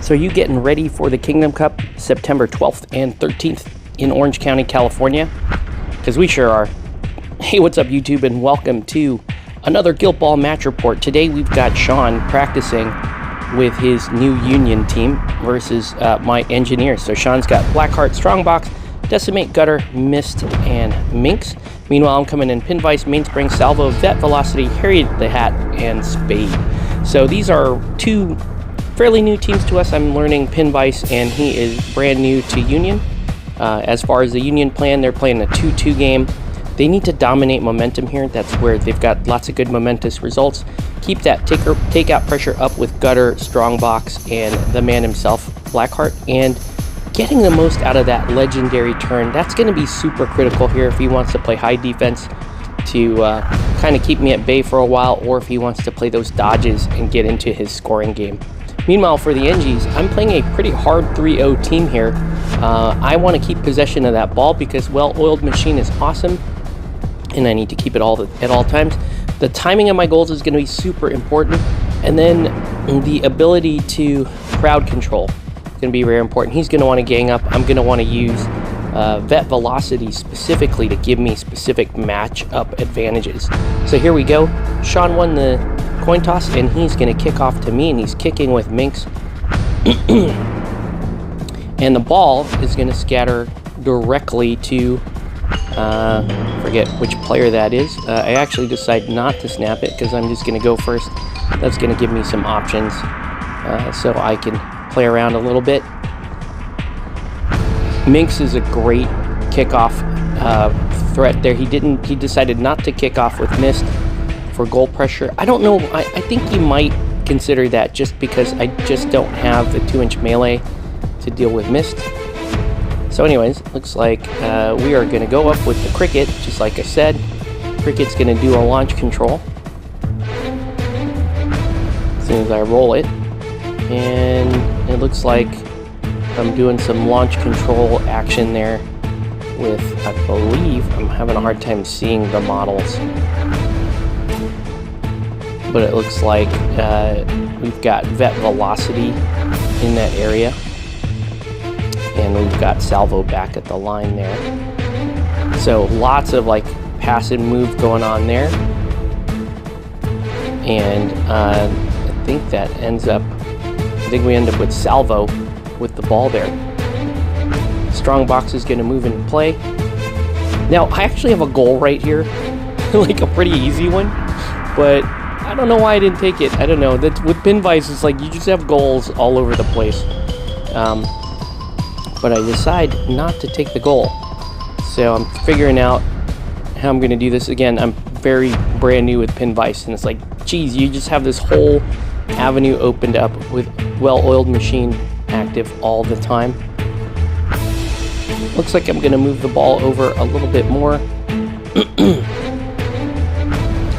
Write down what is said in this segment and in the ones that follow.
So are you getting ready for the Kingdom Cup September 12th and 13th in Orange County, California? Because we sure are. Hey, what's up YouTube, and welcome to another Guild Ball match report. Today we've got Sean practicing with his new Union team versus my engineers. So Sean's got Blackheart, Strongbox, Decimate, Gutter, Mist, and Minx. Meanwhile, I'm coming in Pin Vise, Mainspring, Salvo, Vet, Velocity, Harriet the Hat, and Spade. So these are two fairly new teams to us. I'm learning Pin Vise, and he is brand new to Union. As far as the Union plan, they're playing a 2-2 game. They need to dominate momentum here. That's where they've got lots of good momentous results. Keep that takeout pressure up with Gutter, Strongbox, and the man himself, Blackheart, and getting the most out of that legendary turn. That's going to be super critical here if he wants to play high defense to kind of keep me at bay for a while, or if he wants to play those dodges and get into his scoring game. Meanwhile, for the Engies, I'm playing a pretty hard 3-0 team here. I want to keep possession of that ball because well-oiled machine is awesome, and I need to keep it at all times. The timing of my goals is going to be super important, and then the ability to crowd control is going to be very important. He's going to want to gang up. I'm going to want to use Vet Velocity specifically to give me specific match-up advantages. So here we go. Sean won the coin toss, and he's going to kick off to me, and he's kicking with Minx. And the ball is going to scatter directly to forget which player that is. I actually decided not to snap it because I'm just going to go first. That's going to give me some options so I can play around a little bit. Minx is a great kickoff threat there. He decided not to kick off with Mist for goal pressure. I don't know. I think he might consider that just because I just don't have the 2-inch melee to deal with Mist. So anyways, looks like we are going to go up with the Cricket, just like I said. Cricket's going to do a launch control as soon as I roll it. And it looks like I'm doing some launch control action there with, I believe, I'm having a hard time seeing the models. But it looks like we've got Vet Velocity in that area. And we've got Salvo back at the line there. So lots of like pass and move going on there. And I think that ends up, I think we end up with Salvo with the ball there. Strongbox is going to move into play. Now, I actually have a goal right here. Like a pretty easy one. But I don't know why I didn't take it. I don't know. That's, with Pin Vise, it's like you just have goals all over the place. But I decide not to take the goal. So I'm figuring out how I'm going to do this. Again, I'm very brand new with Pin Vise, and it's like, geez, you just have this whole avenue opened up with well-oiled machine active all the time. Looks like I'm going to move the ball over a little bit more.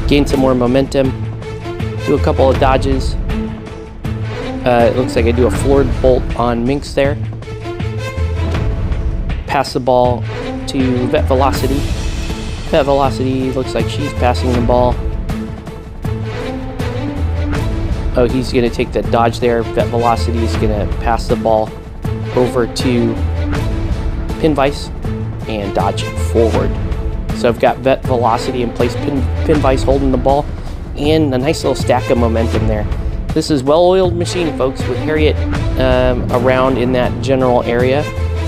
Gain some more momentum. Do a couple of dodges. It looks like I do a floored bolt on Minx there. Pass the ball to Vet Velocity. Vet Velocity looks like she's passing the ball. Oh, he's going to take the dodge there. Vet Velocity is going to pass the ball over to Pin Vise and dodge forward. So I've got Vet Velocity in place, Pin Vise holding the ball, and a nice little stack of momentum there. This is well-oiled machine, folks, with Harriet around in that general area.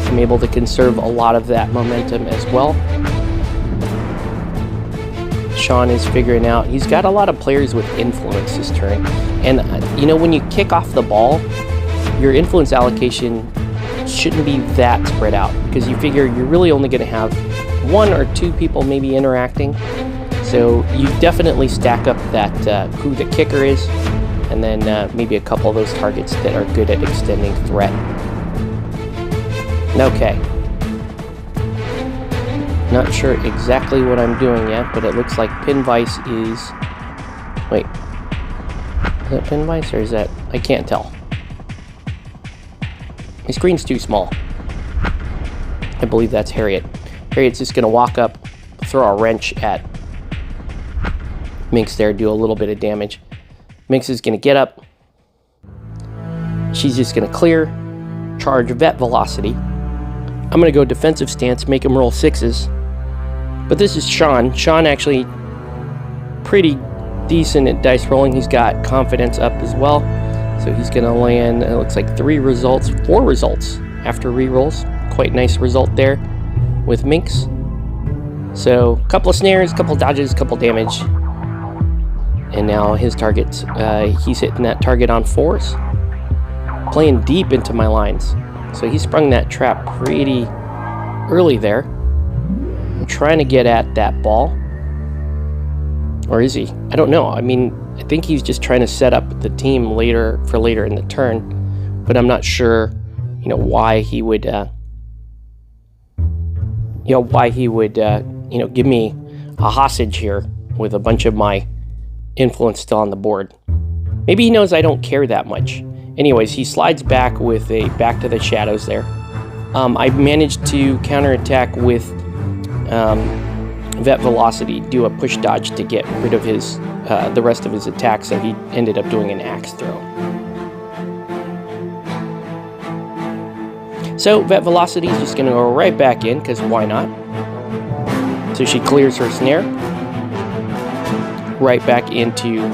I'm able to conserve a lot of that momentum as well. Sean is figuring out, he's got a lot of players with influence this turn. And, you know, when you kick off the ball, your influence allocation shouldn't be that spread out because you figure you're really only going to have 1 or 2 people maybe interacting. So you definitely stack up that who the kicker is, and then maybe a couple of those targets that are good at extending threat. Okay. Not sure exactly what I'm doing yet, but it looks like Pin Vise is... Wait. Is that Pin Vise, or is that... I can't tell. My screen's too small. I believe that's Harriet. Harriet's just going to walk up, throw a wrench at Minx there, do a little bit of damage. Minx is going to get up, She's just going to clear, charge vet velocity. I'm going to go defensive stance, make him roll 6s. But this is Sean. Sean actually pretty decent at dice rolling. He's got confidence up as well. So he's going to land, it looks like 4 results after re-rolls. Quite nice result there with Minx. So a couple of snares, a couple of dodges, a couple of damage. And now his targets, he's hitting that target on 4s. Playing deep into my lines. So he sprung that trap pretty early there. I'm trying to get at that ball. Or is he? I don't know. I mean, I think he's just trying to set up the team later in the turn. But I'm not sure, why he would, give me a hostage here with a bunch of my influence still on the board. Maybe he knows I don't care that much. Anyways, he slides back with a back to the shadows there. I managed to counterattack with vet velocity, do a push dodge to get rid of his the rest of his attack, so he ended up doing an axe throw. So vet velocity is just going to go right back in, because why not? So she clears her snare. Right back into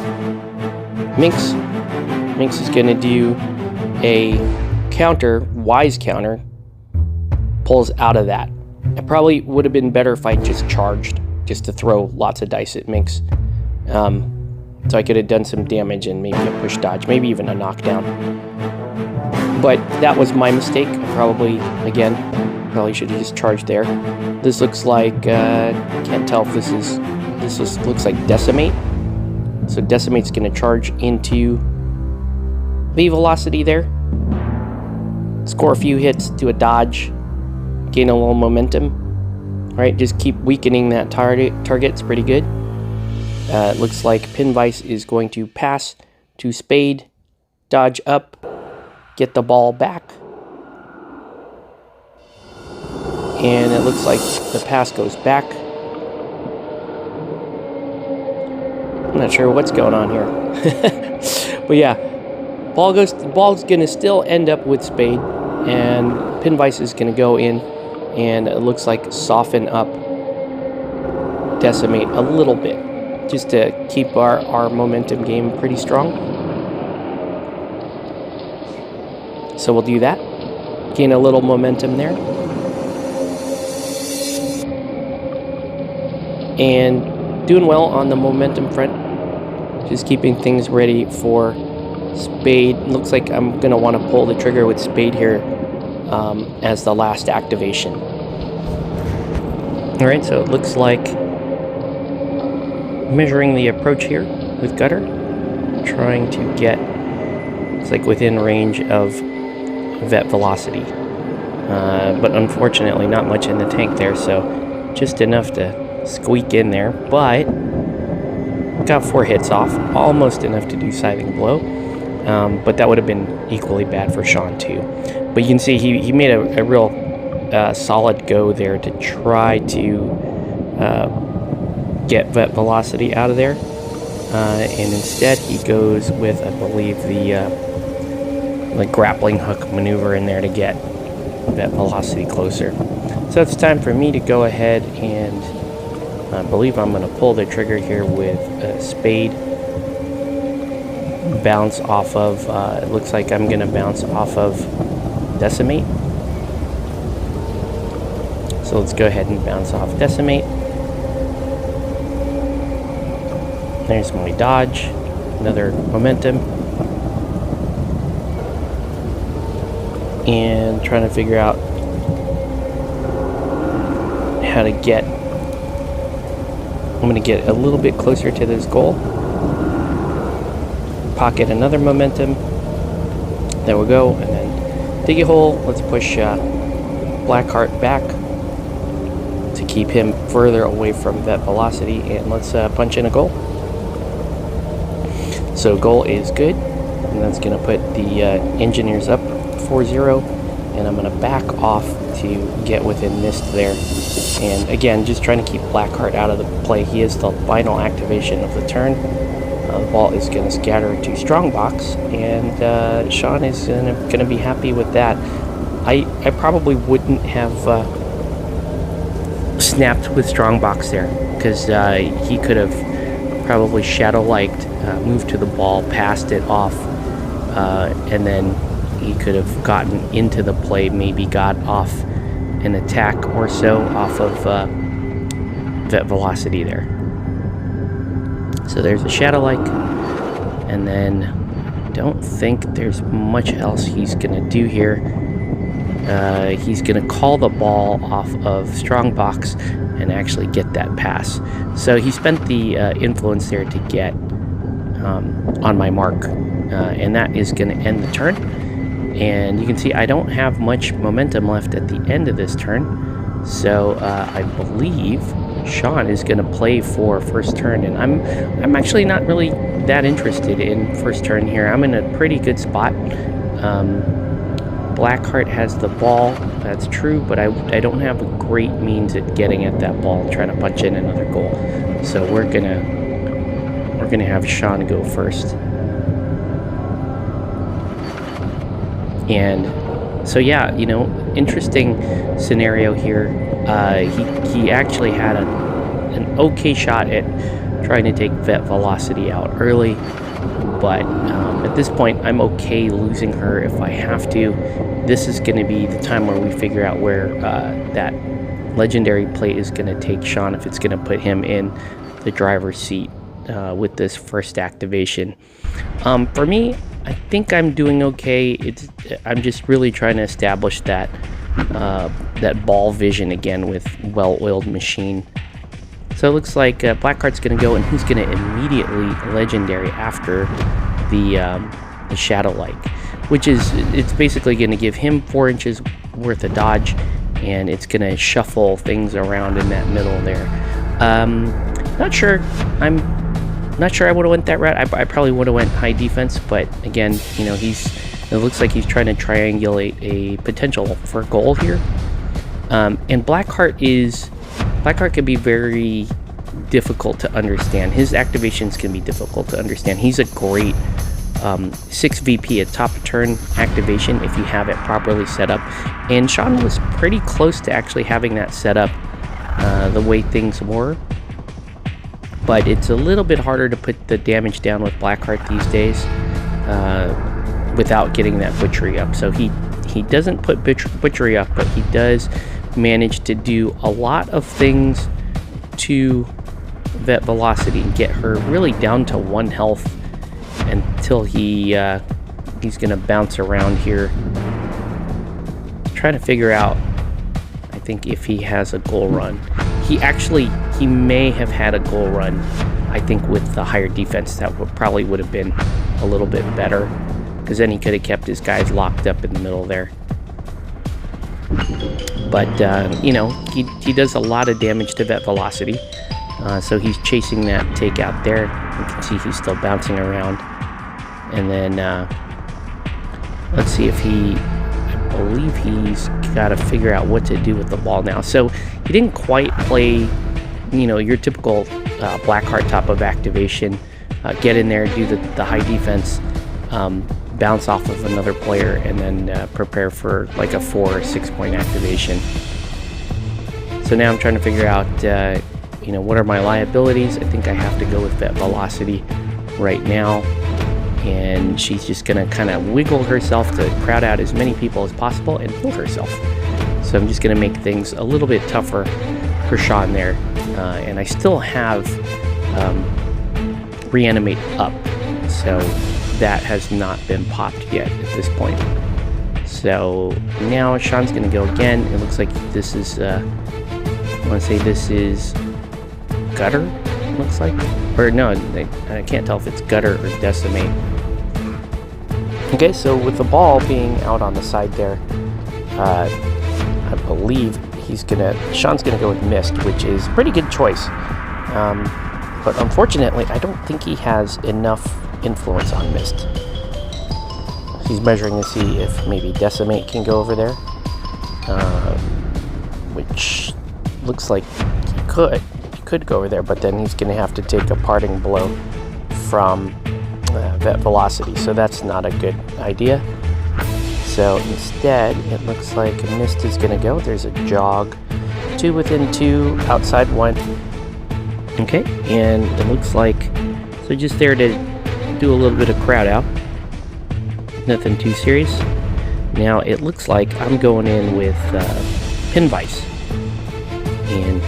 Minx. Minx is going to do a counter, Wise counter, pulls out of that. It probably would have been better if I just charged, just to throw lots of dice at Minx. So I could have done some damage and maybe a push dodge, maybe even a knockdown. But that was my mistake. Probably should have just charged there. This looks like, can't tell if this looks like Decimate. So Decimate's going to charge into V velocity there. Score a few hits, do a dodge, gain a little momentum. Right, just keep weakening that target. It's pretty good. It looks like Vise is going to pass to Spade, dodge up, get the ball back. And it looks like the pass goes back. I'm not sure what's going on here. But yeah, the ball's going to still end up with Spade, and Vise is going to go in, and it looks like soften up Decimate a little bit, just to keep our momentum game pretty strong. So we'll do that. Gain a little momentum there. And doing well on the momentum front. Just keeping things ready for Spade. Looks like I'm going to want to pull the trigger with Spade here as the last activation. Alright, so it looks like measuring the approach here with Gutter. Trying to get, it's like within range of vet velocity. But unfortunately not much in the tank there, so just enough to squeak in there. But got 4 hits off, almost enough to do Scything Blow. But that would have been equally bad for Sean too. But you can see he made a real solid go there to try to get vet velocity out of there. And instead he goes with, I believe, the grappling hook maneuver in there to get vet velocity closer. So it's time for me to go ahead and I believe I'm going to pull the trigger here with Spade. Bounce off of, it looks like I'm going to bounce off of Decimate. So let's go ahead and bounce off Decimate. There's my dodge, another momentum. And trying to figure out how to get, I'm going to get a little bit closer to this goal. Pocket another momentum. There we go. And then dig a hole. Let's push Blackheart back to keep him further away from vet velocity. And let's punch in a goal. So goal is good. And that's going to put the engineers up 4-0. And I'm going to back off to get within mist there. And again, just trying to keep Blackheart out of the play. He is the final activation of the turn. The ball is going to scatter to strongbox, and Sean is going to be happy with that. I probably wouldn't have snapped with strongbox there, because he could have probably shadow-liked, moved to the ball, passed it off, and then he could have gotten into the play, maybe got off an attack or so off of vet velocity there. So there's a shadow-like, and then I don't think there's much else he's going to do here. He's going to call the ball off of strongbox and actually get that pass. So he spent the influence there to get on my mark, and that is going to end the turn. And you can see I don't have much momentum left at the end of this turn, so I believe Sean is going to play for first turn, and I'm actually not really that interested in first turn here. I'm in a pretty good spot. Blackheart has the ball, that's true, but I don't have a great means at getting at that ball, trying to punch in another goal. So we're gonna have Sean go first. And so yeah, you know, interesting scenario here. He actually had an okay shot at trying to take vet velocity out early, but at this point I'm okay losing her if I have to. This is going to be the time where we figure out where that legendary play is going to take Sean, if it's going to put him in the driver's seat with this first activation. For me, I think I'm doing okay. I'm just really trying to establish that that ball vision again with well-oiled machine. So it looks like Blackheart's going to go, and he's going to immediately legendary after the shadow-like, which is, it's basically going to give him 4 inches worth of dodge, and it's going to shuffle things around in that middle there. Not sure. I'm not sure I would have went that route. I probably would have went high defense, but again, you know, it looks like he's trying to triangulate a potential for a goal here. And Blackheart can be very difficult to understand. His activations can be difficult to understand. He's a great 6 VP, a top turn activation, if you have it properly set up. And Sean was pretty close to actually having that set up the way things were. But it's a little bit harder to put the damage down with Blackheart these days without getting that butchery up. So he doesn't put butchery up, but he does manage to do a lot of things to vet velocity and get her really down to 1 health until he's gonna bounce around here, trying to figure out, I think, if he has a goal run. He may have had a goal run, I think, with the higher defense. That probably would have been a little bit better, because then he could have kept his guys locked up in the middle there. But you know, he does a lot of damage to vet velocity, so he's chasing that takeout there. You can see he's still bouncing around. And then let's see if I believe he's got to figure out what to do with the ball now. So he didn't quite play, you know, your typical Blackheart type of activation. Get in there, do the high defense, bounce off of another player, and then prepare for like a 4 or 6 point activation. So now I'm trying to figure out, you know, what are my liabilities. I think I have to go with vet velocity right now. And she's just going to kind of wiggle herself to crowd out as many people as possible and heal herself. So I'm just going to make things a little bit tougher for Sean there. And I still have reanimate up, so that has not been popped yet at this point. So now Sean's going to go again. It looks like this is, I want to say this is gutter, looks like. Or no, I can't tell if it's gutter or decimate. Okay, so with the ball being out on the side there, I believe Sean's gonna go with mist, which is a pretty good choice. But unfortunately, I don't think he has enough influence on mist. He's measuring to see if maybe decimate can go over there, which looks like he could go over there, but then he's gonna have to take a parting blow from Vet Velocity, so that's not a good idea. So instead, it looks like a Mist is going to go. There's a Jog, 2 within 2, outside 1. Okay, and it looks like, so just there to do a little bit of crowd out. Nothing too serious. Now it looks like I'm going in with Pin Vise. And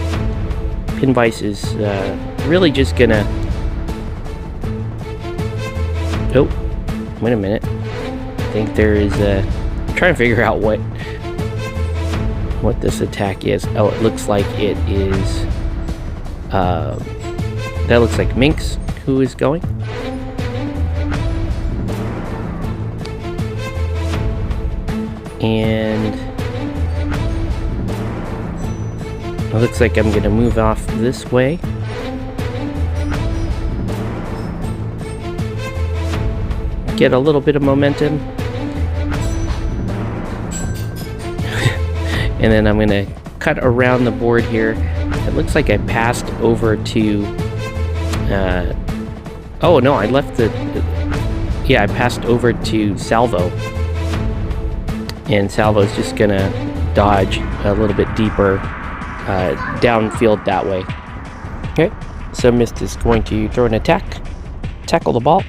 Pin Vise is really just gonna... Oh, wait a minute. I think there is a... I'm trying to figure out what this attack is. Oh, it looks like it is... that looks like Minx who is going. And it looks like I'm going to move off this way. Get a little bit of momentum. And then I'm going to cut around the board here. It looks like I passed over to... oh, no, I left the... Yeah, I passed over to Salvo. And Salvo's just going to dodge a little bit deeper downfield that way. Okay, so Mist is going to throw an attack, tackle the ball,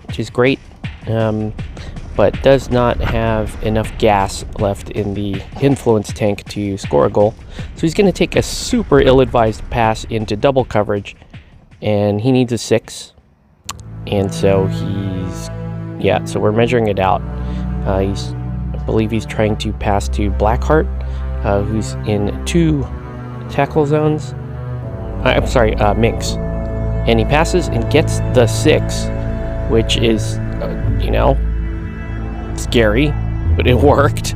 which is great, but does not have enough gas left in the influence tank to score a goal. So he's going to take a super ill-advised pass into double coverage, and he needs a 6. And so he's... Yeah, so we're measuring it out. I believe he's trying to pass to Blackheart, who's in 2 tackle zones. I'm sorry, Minx. And he passes and gets the 6, which is, you know, scary, but it worked.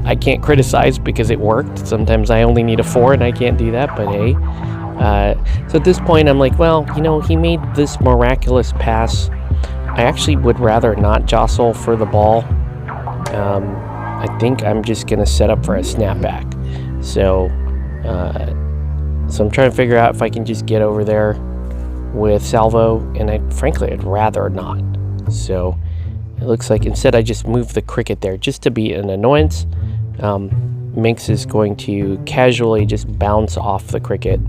I can't criticize because it worked. Sometimes I only need a 4 and I can't do that, but hey. So at this point, I'm like, well, you know, he made this miraculous pass. I actually would rather not jostle for the ball. I think I'm just going to set up for a snapback. So I'm trying to figure out if I can just get over there with Salvo, and frankly, I'd rather not. So it looks like instead I just move the cricket there just to be an annoyance. Minx is going to casually just bounce off the cricket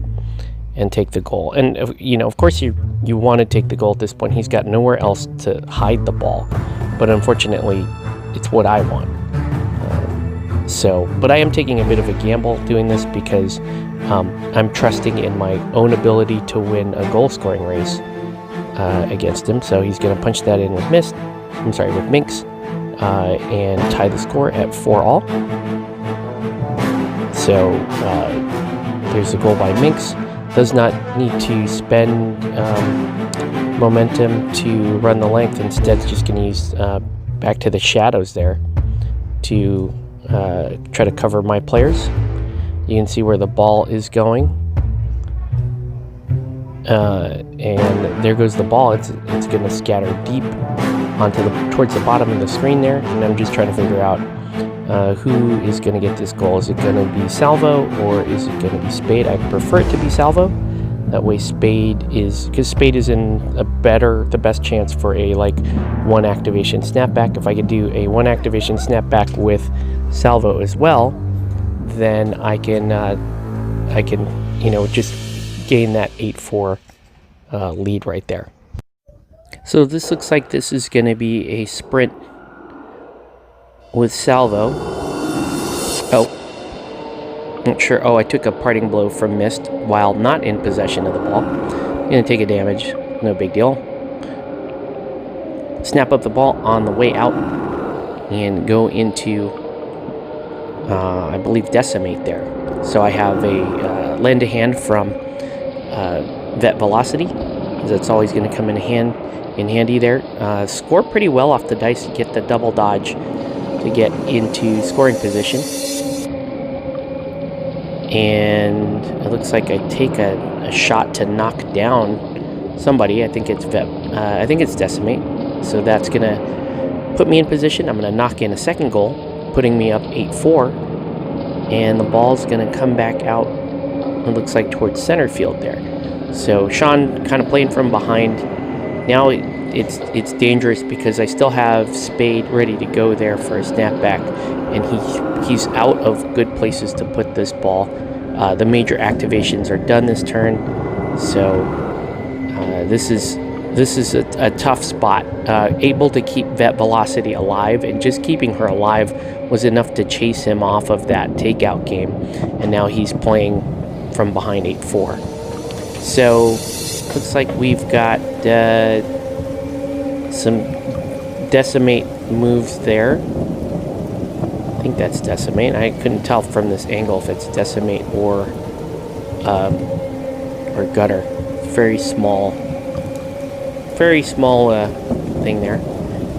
and take the goal. And, you know, of course you want to take the goal at this point. He's got nowhere else to hide the ball. But unfortunately, it's what I want. But I am taking a bit of a gamble doing this because I'm trusting in my own ability to win a goal-scoring race against him. So he's going to punch that in with Minx, and tie the score at 4-all. So there's a goal by Minx. Does not need to spend momentum to run the length. Instead, it's just going to use back to the shadows there to try to cover my players. You can see where the ball is going. And there goes the ball. It's going to scatter deep towards the bottom of the screen there. And I'm just trying to figure out who is going to get this goal. Is it going to be Salvo or is it going to be Spade? I prefer it to be Salvo. That way because Spade is in the best chance for a 1 activation snapback. If I could do a 1 activation snapback with Salvo as well, then I can just gain that 8-4 lead right there. So this looks like this is going to be a sprint with Salvo. Oh, not sure. Oh, I took a parting blow from Mist while not in possession of the ball. Gonna take a damage, no big deal. Snap up the ball on the way out and go into, I believe, Decimate there. So I have a lend a hand from Vet Velocity. That's always going to come in handy there. Score pretty well off the dice to get the double dodge to get into scoring position. And it looks like I take a shot to knock down somebody. I think it's Decimate. So that's going to put me in position. I'm going to knock in a second goal, putting me up 8-4. And the ball's going to come back out, it looks like, towards center field there. So Sean kind of playing from behind Now it's dangerous because I still have Spade ready to go there for a snapback, and he's out of good places to put this ball. The major activations are done this turn, so this is a tough spot. Able to keep Vet Velocity alive, and just keeping her alive was enough to chase him off of that takeout game, and now he's playing from behind 8-4. So looks like we've got some Decimate moves there. I think that's Decimate. I couldn't tell from this angle if it's Decimate or Gutter. Very small thing there.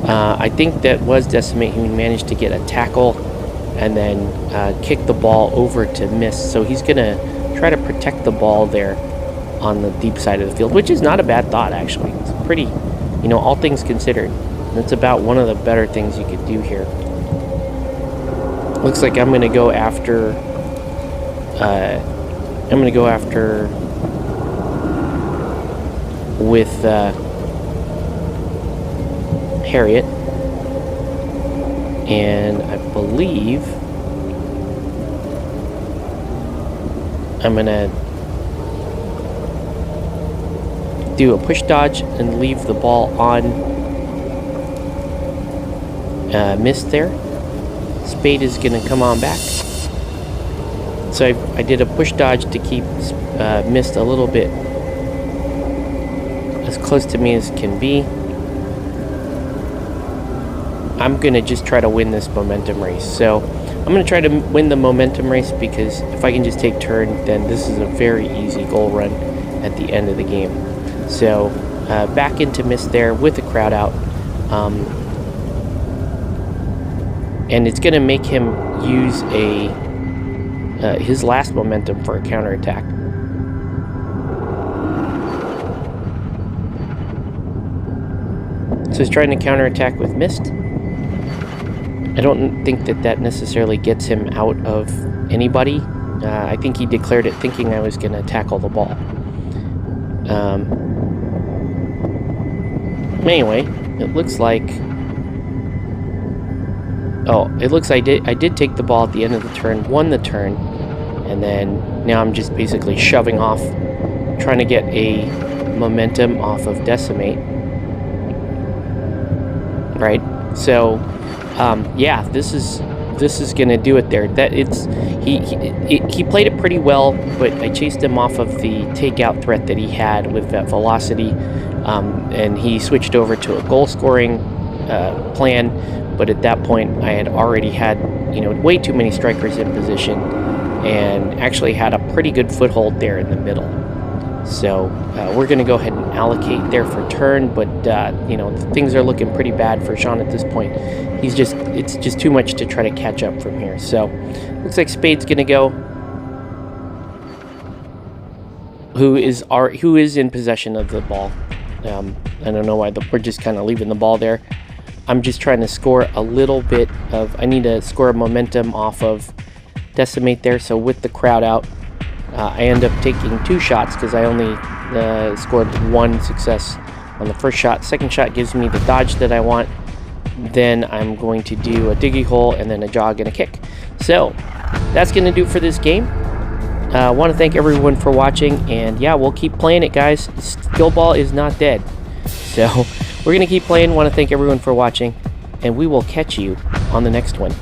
I think that was Decimate. He managed to get a tackle and then kick the ball over to miss. So he's gonna try to protect the ball there on the deep side of the field, which is not a bad thought, actually. It's pretty, all things considered. That's about one of the better things you could do here. Looks like I'm gonna go after with Harriet, and I believe I'm gonna do a push dodge and leave the ball on missed there. Spade is gonna come on back. So I did a push dodge to keep missed a little bit as close to me as can be. I'm gonna just try to win this momentum race. So I'm gonna try to win the momentum race, because if I can just take turn, then this is a very easy goal run at the end of the game. So back into miss there with the crowd out, and it's gonna make him use his last momentum for a counterattack. So he's trying to counterattack with mist. I don't think that necessarily gets him out of anybody. I think he declared it thinking I was going to tackle the ball. Anyway, it looks like... Oh, it looks like I did take the ball at the end of the turn, won the turn, and then now I'm just basically shoving off, trying to get a momentum off of Decimate. Right? So... yeah, this is gonna do it there. He played it pretty well, but I chased him off of the takeout threat that he had with that velocity, and he switched over to a goal scoring plan. But at that point, I had already had way too many strikers in position, and actually had a pretty good foothold there in the middle. So we're going to go ahead and allocate there for turn, but things are looking pretty bad for Sean at this point. It's just too much to try to catch up from here. So looks like Spade's going to go, who is in possession of the ball. I don't know why we're just kind of leaving the ball there. I'm just trying to score a little bit of, I need to score a momentum off of Decimate there. So with the crowd out, I end up taking 2 shots because I only scored 1 success on the first shot. Second shot gives me the dodge that I want. Then I'm going to do a diggy hole and then a jog and a kick. So that's going to do it for this game. I want to thank everyone for watching, and yeah, we'll keep playing it, guys. Skill ball is not dead. So we're going to keep playing. Want to thank everyone for watching, and we will catch you on the next one.